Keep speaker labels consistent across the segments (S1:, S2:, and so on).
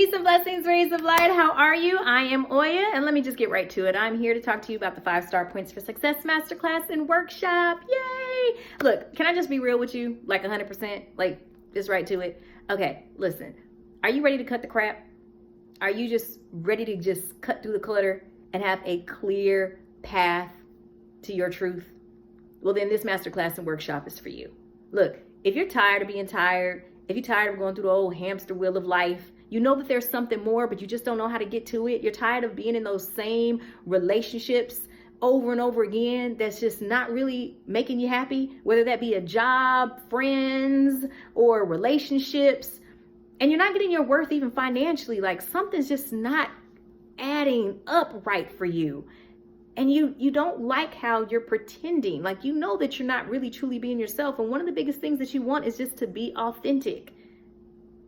S1: Peace and blessings, rays of light. How are you? I am Oya, and let me just get right to it. I'm here to talk to you about the 5-star points for success masterclass and workshop. Yay! Look, can I just be real with you? Like 100%? Like, just right to it? Okay, listen. Are you ready to cut the crap? Are you just ready to just cut through the clutter and have a clear path to your truth? Well, then this masterclass and workshop is for you. Look, if you're tired of being tired, if you're tired of going through the old hamster wheel of life, you know that there's something more, but you just don't know how to get to it. You're tired of being in those same relationships over and over again that's just not really making you happy, whether that be a job, friends, or relationships, and you're not getting your worth even financially. Like something's just not adding up right for you. And you don't like how you're pretending. Like you know that you're not really truly being yourself. And one of the biggest things that you want is just to be authentic.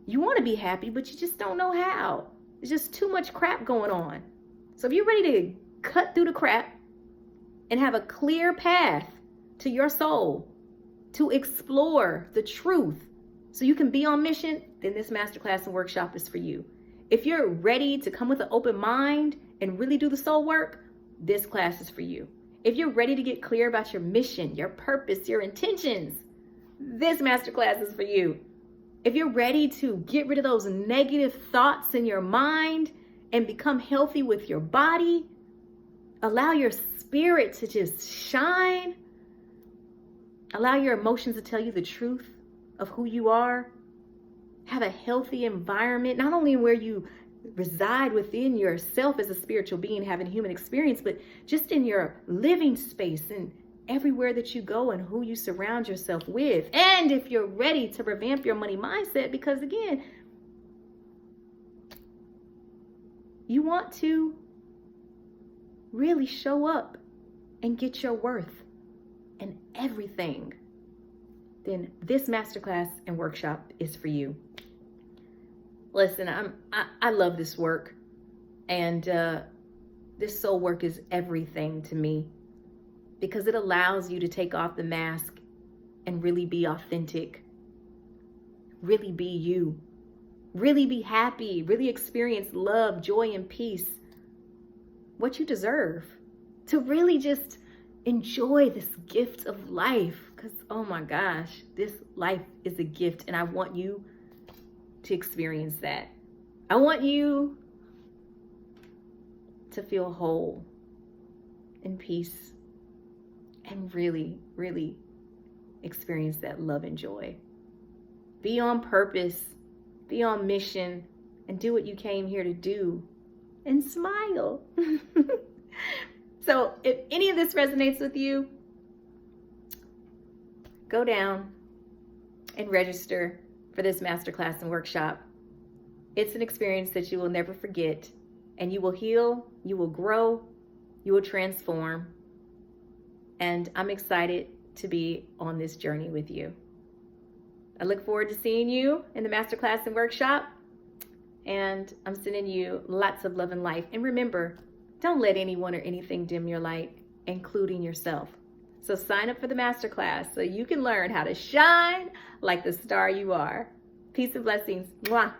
S1: You want to be happy, but you just don't know how. There's just too much crap going on. So if you're ready to cut through the crap and have a clear path to your soul, to explore the truth so you can be on mission, then this masterclass and workshop is for you. If you're ready to come with an open mind and really do the soul work, this class is for you. If you're ready to get clear about your mission, your purpose, your intentions, this masterclass is for you. If you're ready to get rid of those negative thoughts in your mind and become healthy with your body, allow your spirit to just shine, allow your emotions to tell you the truth of who you are, have a healthy environment, not only where you reside within yourself as a spiritual being having human experience, but just in your living space and everywhere that you go and who you surround yourself with. And if you're ready to revamp your money mindset, because again, you want to really show up and get your worth and everything, then this masterclass and workshop is for you. Listen, I love this work, and this soul work is everything to me because it allows you to take off the mask and really be authentic, really be you, really be happy, really experience love, joy, and peace, what you deserve, to really just enjoy this gift of life because, oh my gosh, this life is a gift, and I want you to experience that. I want you to feel whole and peace and really, really experience that love and joy. Be on purpose, be on mission, and do what you came here to do, and smile. So if any of this resonates with you, go down and register for this masterclass and workshop. It's an experience that you will never forget, and you will heal, you will grow, you will transform. And I'm excited to be on this journey with you. I look forward to seeing you in the masterclass and workshop, and I'm sending you lots of love and life. And remember, don't let anyone or anything dim your light, including yourself. So sign up for the masterclass so you can learn how to shine like the star you are. Peace and blessings. Mwah.